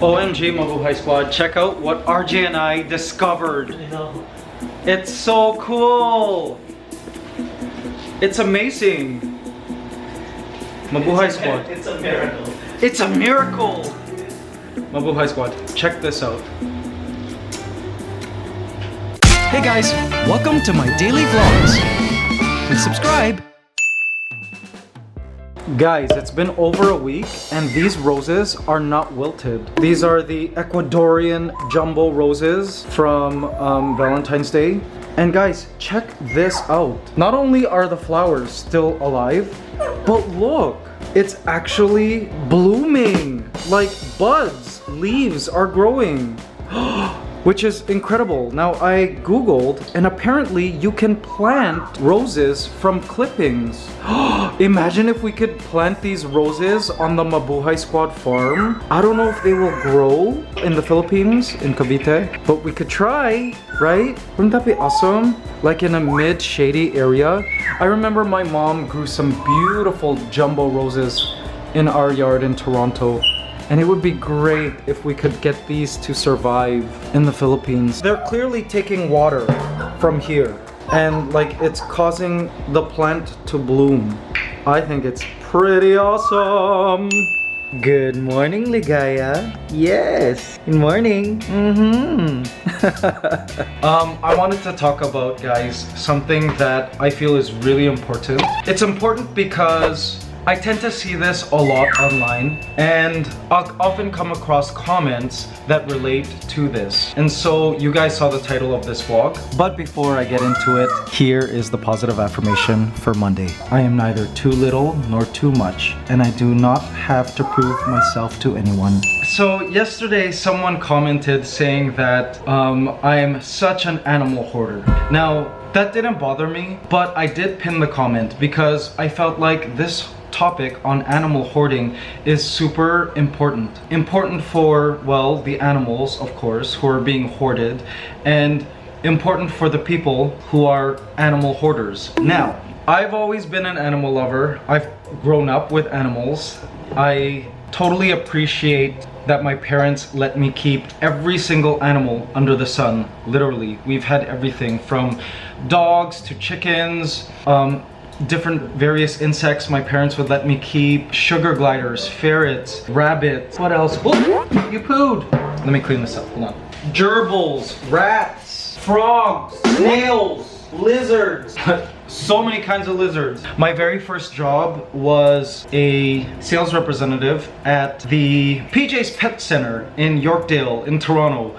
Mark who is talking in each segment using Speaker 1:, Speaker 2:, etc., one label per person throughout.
Speaker 1: OMG Mabuhay Squad, check out what RJ and I discovered.
Speaker 2: I know.
Speaker 1: It's so cool. It's amazing. Mabuhay Squad.
Speaker 2: It's a miracle.
Speaker 1: It's a miracle. Mabuhay Squad, check this out.
Speaker 3: Hey guys, welcome to my daily vlogs. Please subscribe.
Speaker 1: Guys, it's been over a week and these roses are not wilted. These are the Ecuadorian jumbo roses from Valentine's Day. And guys, check this out. Not only are the flowers still alive, but look, it's actually blooming. Like buds, leaves are growing. Which is incredible. Now I googled and apparently you can plant roses from clippings. Imagine if we could plant these roses on the Mabuhay Squad farm. I don't know if they will grow in the Philippines, in Cavite, but we could try, right? Wouldn't that be awesome? Like in a mid-shady area. I remember my mom grew some beautiful jumbo roses in our yard in Toronto. And it would be great if we could get these to survive in the Philippines. They're clearly taking water from here and like it's causing the plant to bloom. I think it's pretty awesome. Good morning, Ligaya. Yes, good morning. I wanted to talk about, guys, something that I feel is really important. It's important because I tend to see this a lot online and I'll often come across comments that relate to this. And so you guys saw the title of this vlog. But before I get into it, here is the positive affirmation for Monday. I am neither too little nor too much, and I do not have to prove myself to anyone. So yesterday someone commented saying that I am such an animal hoarder. Now, that didn't bother me, but I did pin the comment because I felt like this topic on animal hoarding is super important. Important for, well, the animals, of course, who are being hoarded, and important for the people who are animal hoarders. Now, I've always been an animal lover. I've grown up with animals. I totally appreciate that my parents let me keep every single animal under the sun. Literally, we've had everything from dogs to chickens, different various insects my parents would let me keep, sugar gliders, ferrets, rabbits, what else? Oh, you pooed! Let me clean this up, hold on. Gerbils, rats, frogs, snails, lizards. So many kinds of lizards. My very first job was a sales representative at the PJ's Pet Center in Yorkdale in Toronto,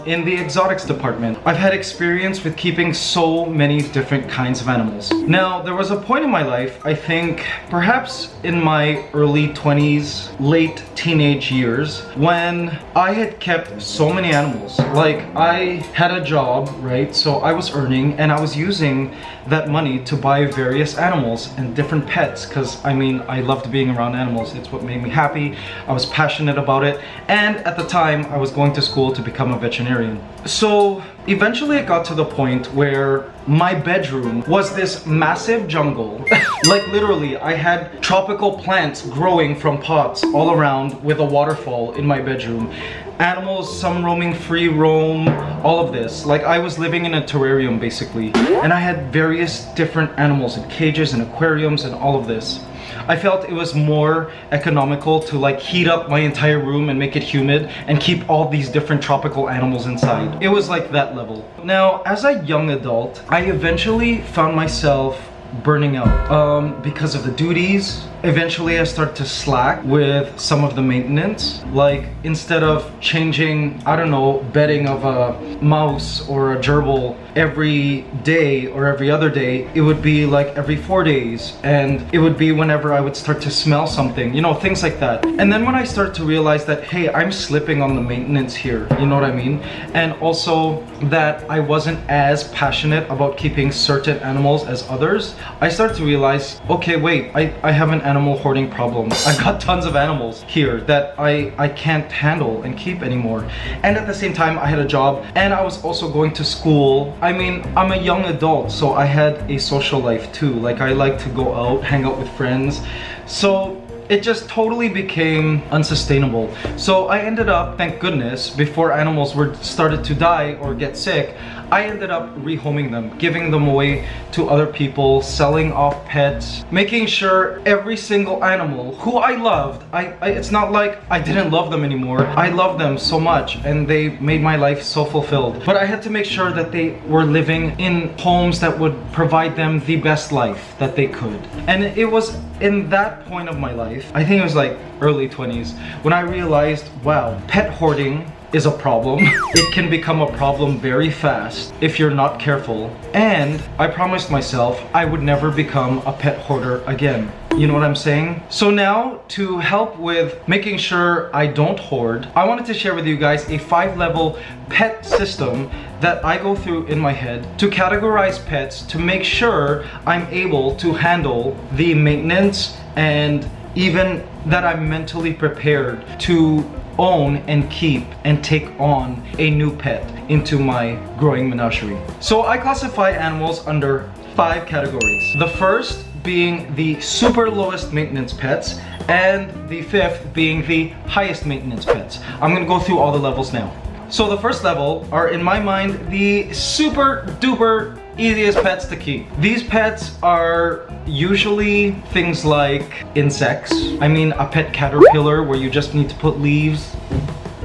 Speaker 1: in the exotics department. I've had experience with keeping so many different kinds of animals. Now, there was a point in my life, I think perhaps in my early 20s, late teenage years, when I had kept so many animals. Like, I had a job, right? So I was earning and I was using that money to buy various animals and different pets, because I mean, I loved being around animals. It's what made me happy. I was passionate about it, and at the time I was going to school to become a veterinarian. So eventually it got to the point where my bedroom was this massive jungle. Like literally, I had tropical plants growing from pots all around with a waterfall in my bedroom. Animals, some roaming free roam, all of this. Like I was living in a terrarium basically. And I had various different animals in cages and aquariums and all of this. I felt it was more economical to like heat up my entire room and make it humid and keep all these different tropical animals inside. It was like that level. Now, as a young adult, I eventually found myself burning out because of the duties. Eventually I started to slack with some of the maintenance. Like instead of changing, I don't know, bedding of a mouse or a gerbil every day or every other day, it would be like every 4 days, and it would be whenever I would start to smell something, you know, things like that. And then when I started to realize that, hey, I'm slipping on the maintenance here, you know what I mean? And also that I wasn't as passionate about keeping certain animals as others, I started to realize, okay, wait, I have an animal hoarding problem. I've got tons of animals here that I can't handle and keep anymore. And at the same time, I had a job and I was also going to school. I mean, I'm a young adult, so I had a social life too. Like I like to go out, hang out with friends. So it just totally became unsustainable. So I ended up, thank goodness, before animals were started to die or get sick, I ended up rehoming them, giving them away to other people, selling off pets, making sure every single animal who I loved, it's not like I didn't love them anymore. I love them so much and they made my life so fulfilled. But I had to make sure that they were living in homes that would provide them the best life that they could. And it was in that point of my life, I think it was like early 20s, when I realized, wow, pet hoarding is a problem. It can become a problem very fast if you're not careful. And I promised myself I would never become a pet hoarder again. You know what I'm saying? So now, to help with making sure I don't hoard, I wanted to share with you guys a 5-level pet system that I go through in my head to categorize pets to make sure I'm able to handle the maintenance and even that I'm mentally prepared to own and keep and take on a new pet into my growing menagerie. So I classify animals under 5 categories. The first being the super lowest maintenance pets, and the 5th being the highest maintenance pets. I'm gonna go through all the levels now. So the first level are, in my mind, the super duper easiest pets to keep. These pets are usually things like insects. I mean, a pet caterpillar where you just need to put leaves,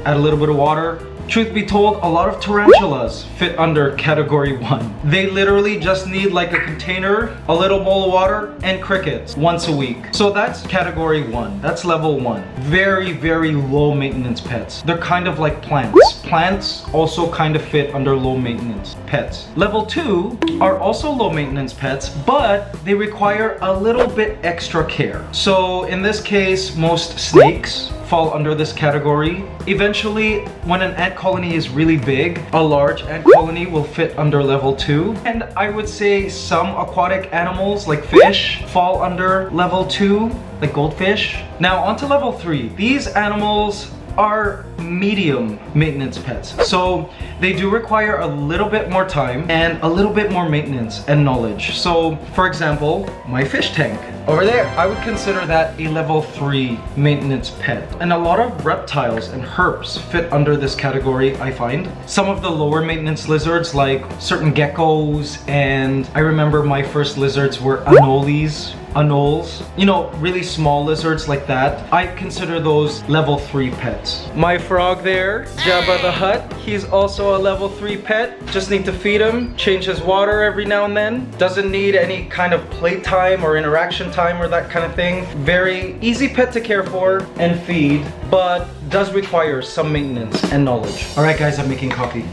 Speaker 1: add a little bit of water. Truth be told, a lot of tarantulas fit under category 1. They literally just need like a container, a little bowl of water, and crickets once a week. So that's category 1. That's level 1. Very, very low maintenance pets. They're kind of like plants. Plants also kind of fit under low maintenance pets. Level 2 are also low maintenance pets, but they require a little bit extra care. So in this case, most snakes fall under this category. Eventually, when an ant colony is really big, a large ant colony will fit under level 2. And I would say some aquatic animals like fish fall under level 2, like goldfish. Now onto level 3. These animals are medium maintenance pets. So they do require a little bit more time and a little bit more maintenance and knowledge. So for example, my fish tank over there, I would consider that a level 3 maintenance pet. And a lot of reptiles and herps fit under this category, I find. Some of the lower maintenance lizards like certain geckos, and I remember my first lizards were anoles, you know, really small lizards like that. I consider those level 3 pets. My frog there, Jabba the Hutt, he's also a level 3 pet. Just need to feed him, change his water every now and then. Doesn't need any kind of playtime or interaction time or that kind of thing. Very easy pet to care for and feed, but does require some maintenance and knowledge. All right guys, I'm making coffee.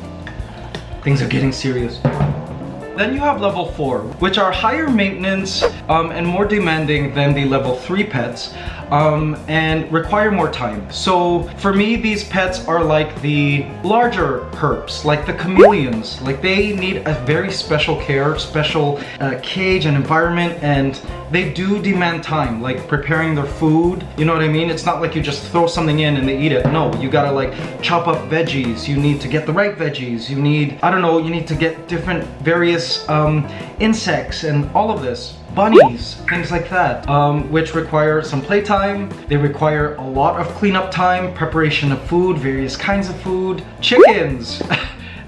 Speaker 1: Things are getting serious. Then you have level 4, which are higher maintenance and more demanding than the level 3 pets and require more time. So for me, these pets are like the larger herps, like the chameleons. Like they need a very special care, special cage and environment, and they do demand time, like preparing their food. You know what I mean? It's not like you just throw something in and they eat it. No, you gotta like chop up veggies. You need to get the right veggies. You need, I don't know, you need to get different various insects and all of this. Bunnies, things like that, which require some playtime. They require a lot of cleanup time, preparation of food, various kinds of food. Chickens,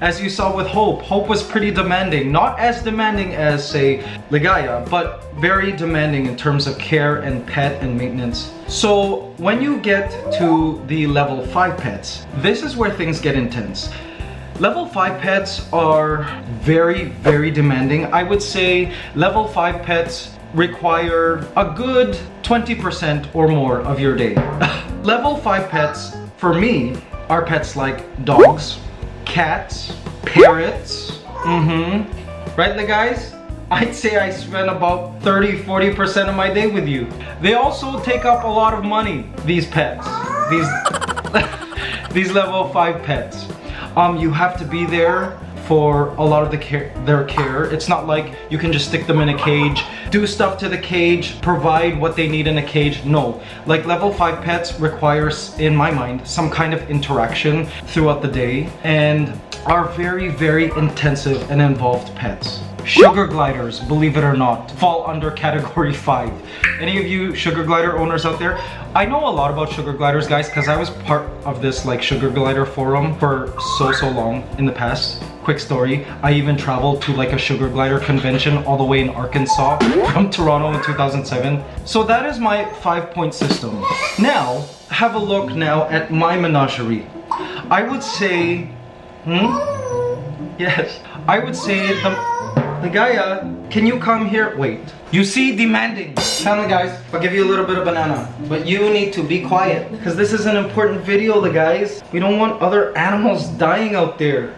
Speaker 1: as you saw with Hope. Hope was pretty demanding. Not as demanding as, say, Ligaya, but very demanding in terms of care and pet and maintenance. So when you get to the level 5 pets, this is where things get intense. Level 5 pets are very, very demanding. I would say level 5 pets require a good 20% or more of your day. Level 5 pets, for me, are pets like dogs, cats, parrots. Right, the guys? I'd say I spend about 30-40% of my day with you. They also take up a lot of money, these pets. These level 5 pets. You have to be there for a lot of their care. It's not like you can just stick them in a cage, do stuff to the cage, provide what they need in a cage. No, like level 5 pets requires, in my mind, some kind of interaction throughout the day and are very, very intensive and involved pets. Sugar gliders, believe it or not, fall under category 5. Any of you sugar glider owners out there? I know a lot about sugar gliders, guys, because I was part of this like sugar glider forum for so long in the past. Quick story, I even traveled to like a sugar glider convention all the way in Arkansas from Toronto in 2007. So that is my 5-point system. Now, have a look now at my menagerie. I would say, yes, I would say the Gaia, can you come here? Wait. You see, demanding. Family guys, I'll give you a little bit of banana, but you need to be quiet because this is an important video, the guys. We don't want other animals dying out there.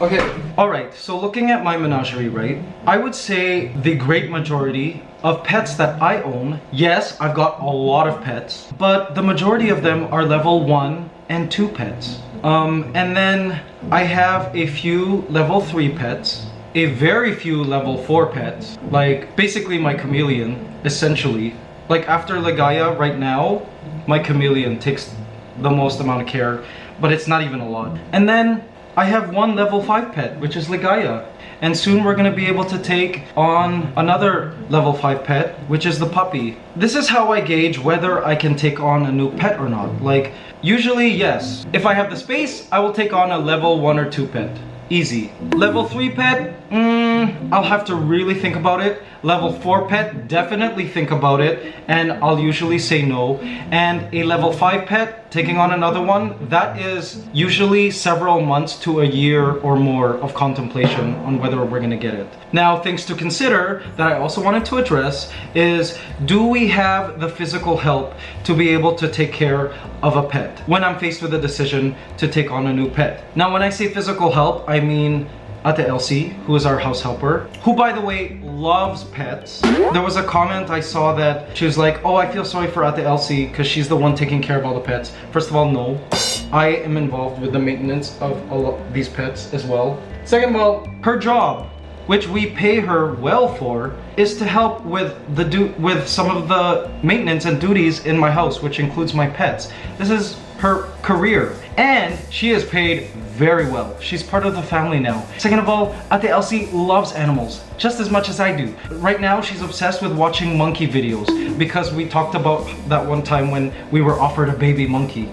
Speaker 1: Okay, alright, so looking at my menagerie, right? I would say the great majority of pets that I own, yes, I've got a lot of pets, but the majority of them are level 1 and 2 pets. And then I have a few level 3 pets, a very few level 4 pets, like basically my chameleon, essentially. Like after Legaya right now, my chameleon takes the most amount of care, but it's not even a lot. And then I have one level 5 pet, which is Legaya. And soon we're gonna be able to take on another level 5 pet, which is the puppy. This is how I gauge whether I can take on a new pet or not. Like, usually yes. If I have the space, I will take on a level 1 or 2 pet. Easy. Level 3 pet, I'll have to really think about it. Level 4 pet, definitely think about it, and I'll usually say no. And a level 5 pet, taking on another one, that is usually several months to a year or more of contemplation on whether we're gonna get it. Now, things to consider that I also wanted to address is, do we have the physical help to be able to take care of a pet when I'm faced with a decision to take on a new pet? Now, when I say physical help, I mean Ellsie, who is our house helper, who by the way loves pets. There was a comment I saw that she was like, oh, I feel sorry for Ellsie because she's the one taking care of all the pets. First of all, no. I am involved with the maintenance of all of these pets as well. Second of all, her job, which we pay her well for, is to help with some of the maintenance and duties in my house, which includes my pets. This is her career, and she is paid very well. She's part of the family now. Second of all, Ellsie loves animals just as much as I do. Right now, she's obsessed with watching monkey videos because we talked about that one time when we were offered a baby monkey.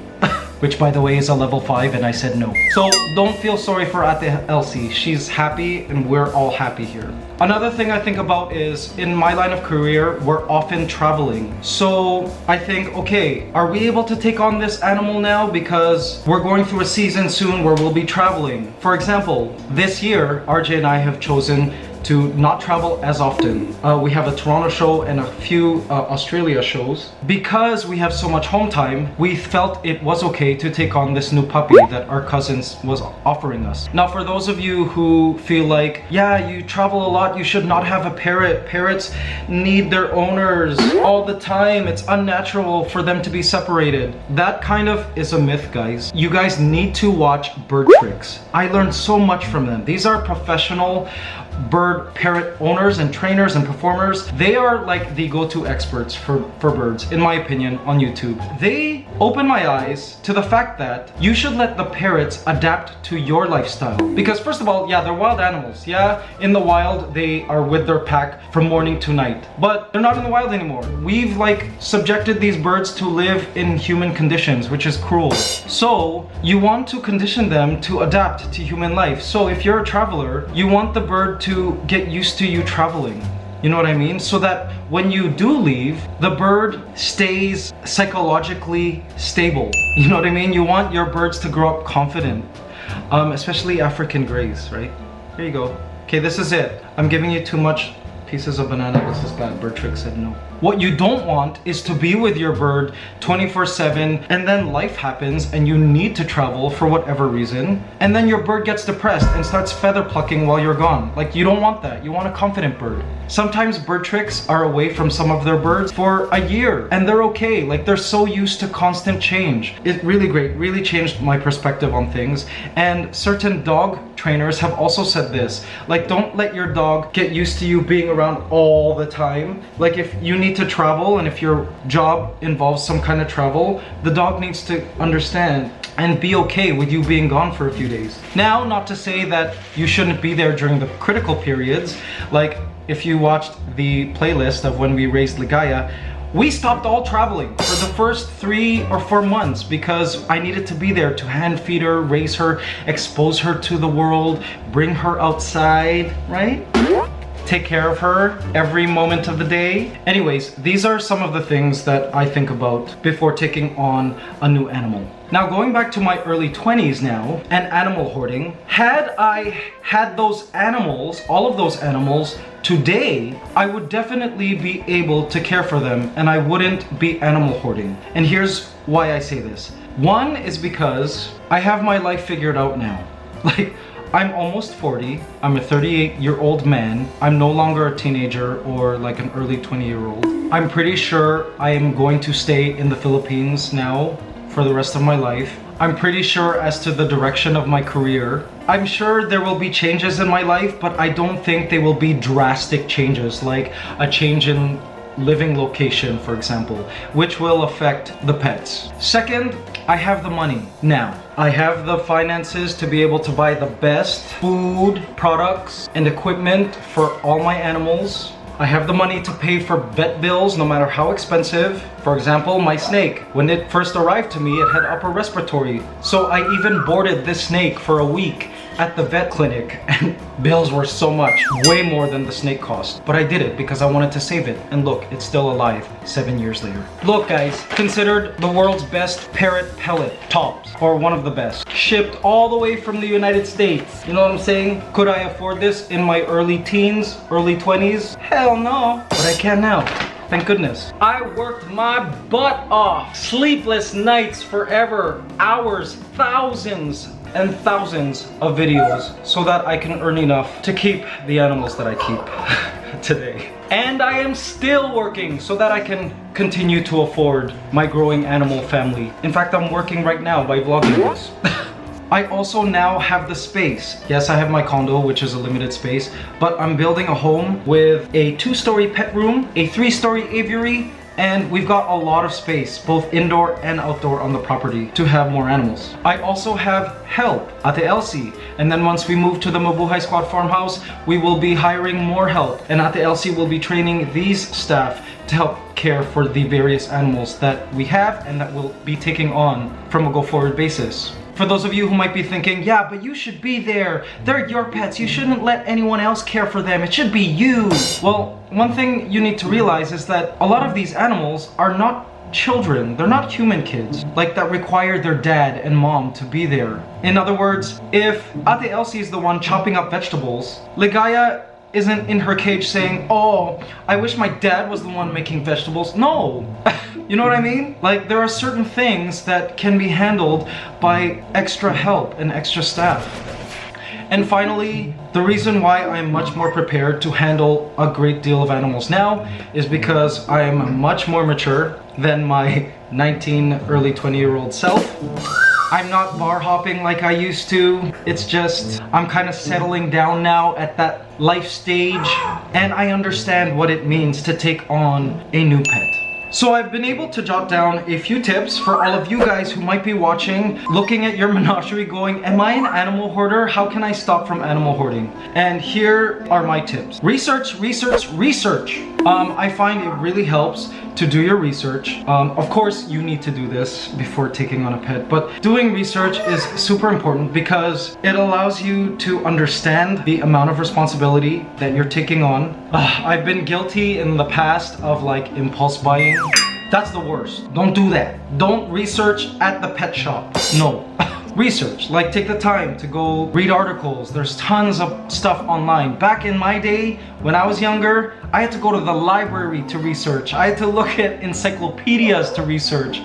Speaker 1: Which by the way is a level 5 and I said no. So don't feel sorry for Ellsie. She's happy and we're all happy here. Another thing I think about is, in my line of career, we're often traveling. So I think, okay, are we able to take on this animal now because we're going through a season soon where we'll be traveling? For example, this year, RJ and I have chosen to not travel as often. We have a Toronto show and a few Australia shows. Because we have so much home time, we felt it was okay to take on this new puppy that our cousins was offering us. Now, for those of you who feel like, yeah, you travel a lot, you should not have a parrot. Parrots need their owners all the time. It's unnatural for them to be separated. That kind of is a myth, guys. You guys need to watch Bird Tricks. I learned so much from them. These are professional bird parrot owners and trainers and performers. They are like the go-to experts for birds, in my opinion, on YouTube. They open my eyes to the fact that you should let the parrots adapt to your lifestyle. Because first of all, yeah, they're wild animals. Yeah, in the wild, they are with their pack from morning to night. But they're not in the wild anymore. We've like subjected these birds to live in human conditions, which is cruel. So you want to condition them to adapt to human life. So if you're a traveler, you want the bird to get used to you traveling. You know what I mean? So that when you do leave, the bird stays psychologically stable. You know what I mean? You want your birds to grow up confident, especially African greys, right? Here you go. Okay, this is it. I'm giving you too much pieces of banana. This is bad. Bird Trick said no. What you don't want is to be with your bird 24/7 and then life happens and you need to travel for whatever reason, and then your bird gets depressed and starts feather plucking while you're gone. Like, you don't want that. You want a confident bird. Sometimes bird tricks are away from some of their birds for a year and they're okay. Like, they're so used to constant change. It's really great, really changed my perspective on things. And certain dog trainers have also said this, like, don't let your dog get used to you being around all the time. Like, if you need to travel and if your job involves some kind of travel, the dog needs to understand and be okay with you being gone for a few days. Now, not to say that you shouldn't be there during the critical periods. Like, if you watched the playlist of when we raised Ligaya, we stopped all traveling for the first 3 or 4 months because I needed to be there to hand feed her, raise her, expose her to the world, bring her outside, right? Take care of her every moment of the day. Anyways, these are some of the things that I think about before taking on a new animal. Now, going back to my early 20s now, and animal hoarding, had I had those animals, all of those animals, today, I would definitely be able to care for them and I wouldn't be animal hoarding. And here's why I say this. One is because I have my life figured out now. Like, I'm almost 40, I'm a 38-year-old man, I'm no longer a teenager or like an early 20-year-old. I'm pretty sure I am going to stay in the Philippines now for the rest of my life. I'm pretty sure as to the direction of my career. I'm sure there will be changes in my life, but I don't think they will be drastic changes, like a change in living location, for example, which will affect the pets. Second, I have the money now. I have the finances to be able to buy the best food, products, and equipment for all my animals. I have the money to pay for vet bills no matter how expensive. For example, my snake, when it first arrived to me, it had upper respiratory. So I even boarded this snake for a week at the vet clinic and bills were so much, way more than the snake cost. But I did it because I wanted to save it. And look, it's still alive 7 years later. Look guys, considered the world's best parrot pellet, tops, or one of the best. Shipped all the way from the United States. You know what I'm saying? Could I afford this in my early teens, early 20s? Hell no, but I can now. Thank goodness. I worked my butt off. Sleepless nights forever, hours, thousands and thousands of videos so that I can earn enough to keep the animals that I keep today. And I am still working so that I can continue to afford my growing animal family. In fact, I'm working right now by vlogging this. I also now have the space. Yes, I have my condo, which is a limited space, but I'm building a home with a 2-story pet room, a 3-story aviary, and we've got a lot of space, both indoor and outdoor on the property to have more animals. I also have help at the Ellsie, and then once we move to the Mabuhay Squad farmhouse, we will be hiring more help, and at the Ellsie we'll be training these staff to help care for the various animals that we have and that we'll be taking on from a go-forward basis. For those of you who might be thinking, yeah, but you should be there. They're your pets. You shouldn't let anyone else care for them. It should be you. Well, one thing you need to realize is that a lot of these animals are not children. They're not human kids, like that require their dad and mom to be there. In other words, if Ate Ellsie is the one chopping up vegetables, Ligaya isn't in her cage saying, oh, I wish my dad was the one making vegetables. No. You know what I mean? Like, there are certain things that can be handled by extra help and extra staff. And finally, the reason why I'm much more prepared to handle a great deal of animals now is because I'm much more mature than my 19, early 20-year-old self. I'm not bar hopping like I used to. It's just, I'm kind of settling down now at that life stage, and I understand what it means to take on a new pet. So I've been able to jot down a few tips for all of you guys who might be watching, looking at your menagerie going, am I an animal hoarder? How can I stop from animal hoarding? And here are my tips. Research, research, research. I find it really helps to do your research. Of course, you need to do this before taking on a pet, but doing research is super important because it allows you to understand the amount of responsibility that you're taking on. I've been guilty in the past of like impulse buying. That's the worst. Don't do that. Don't research at the pet shop. No. research. Like, take the time to go read articles. There's tons of stuff online. Back in my day, when I was younger, I had to go to the library to research. I had to look at encyclopedias to research.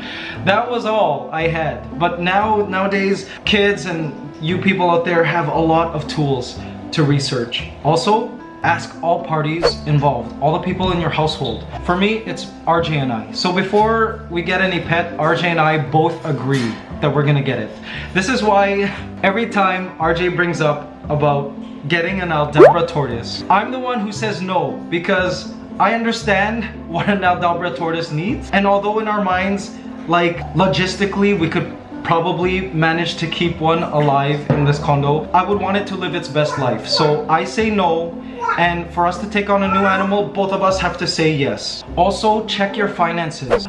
Speaker 1: That was all I had. But nowadays, kids and you people out there have a lot of tools to research. Also, ask all parties involved, all the people in your household. For me, it's RJ and I. So before we get any pet, RJ and I both agree that we're gonna get it. This is why every time RJ brings up about getting an Aldabra tortoise, I'm the one who says no, because I understand what an Aldabra tortoise needs. And although in our minds, like logistically, we could probably manage to keep one alive in this condo, I would want it to live its best life. So I say no, and for us to take on a new animal, both of us have to say yes. Also, check your finances.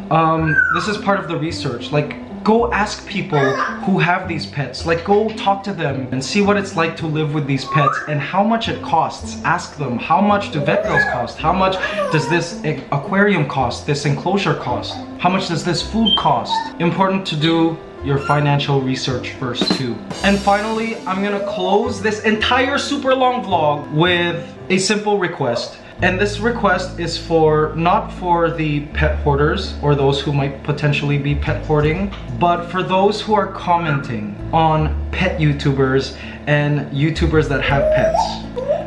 Speaker 1: This is part of the research. Like, go ask people who have these pets. Like, go talk to them and see what it's like to live with these pets and how much it costs. Ask them, how much do vet bills cost? How much does this aquarium cost? This enclosure cost? How much does this food cost? Important to do your financial research first too. And finally, I'm gonna close this entire super long vlog with a simple request. And this request is not for the pet hoarders or those who might potentially be pet hoarding, but for those who are commenting on pet YouTubers and YouTubers that have pets.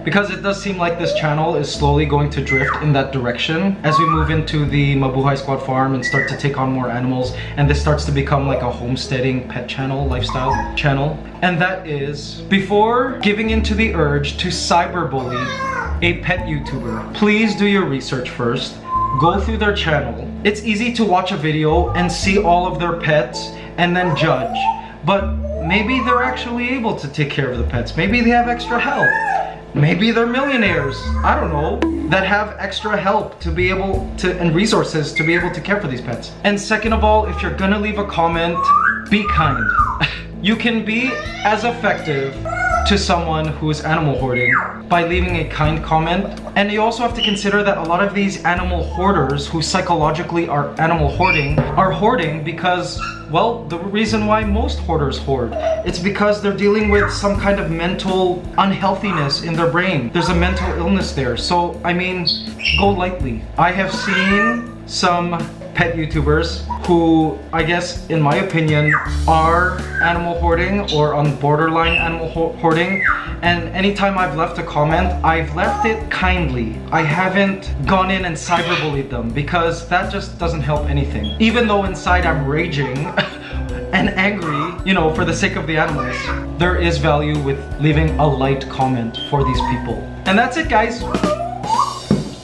Speaker 1: Because it does seem like this channel is slowly going to drift in that direction as we move into the Mabuhay Squad farm and start to take on more animals, and this starts to become like a homesteading pet channel, lifestyle channel. And that is, before giving into the urge to cyberbully a pet YouTuber, please do your research first. Go through their channel. It's easy to watch a video and see all of their pets and then judge, but maybe they're actually able to take care of the pets. Maybe they have extra help. Maybe they're millionaires, I don't know, that have extra help to be able to, and resources to be able to care for these pets. And second of all, if you're gonna leave a comment, be kind. You can be as effective to someone who is animal hoarding by leaving a kind comment. And you also have to consider that a lot of these animal hoarders who psychologically are animal hoarding are hoarding because, well, the reason why most hoarders hoard, it's because they're dealing with some kind of mental unhealthiness in their brain. There's a mental illness there. So, I mean, go lightly. I have seen some pet YouTubers who, I guess, in my opinion, are animal hoarding or on borderline animal hoarding. And anytime I've left a comment, I've left it kindly. I haven't gone in and cyberbullied them because that just doesn't help anything. Even though inside I'm raging and angry, you know, for the sake of the animals, there is value with leaving a light comment for these people. And that's it, guys.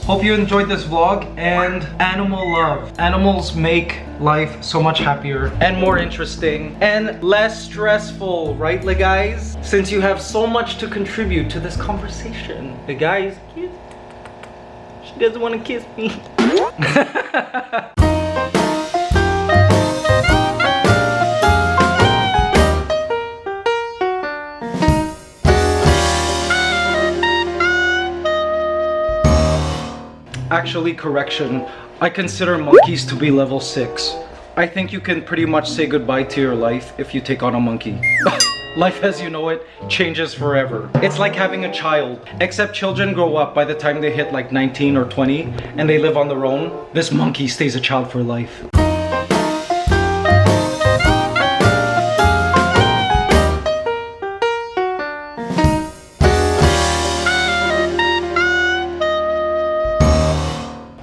Speaker 1: Hope you enjoyed this vlog, and animal love. Animals make life so much happier and more interesting and less stressful, right, like guys? Since you have so much to contribute to this conversation. Hey guys, kiss. She doesn't want to kiss me. Actually, correction, I consider monkeys to be level 6. I think you can pretty much say goodbye to your life if you take on a monkey. Life as you know it changes forever. It's like having a child, except children grow up by the time they hit like 19 or 20 and they live on their own. This monkey stays a child for life.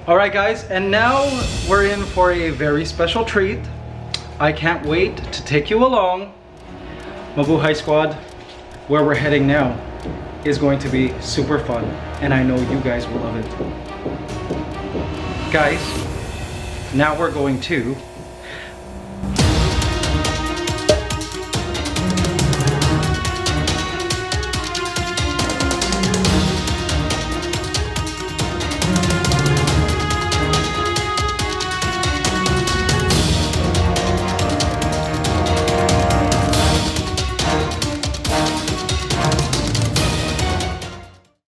Speaker 1: Alright guys, and now we're in for a very special treat. I can't wait to take you along. Mabuhay Squad, where we're heading now, is going to be super fun, and I know you guys will love it. Guys, now we're going to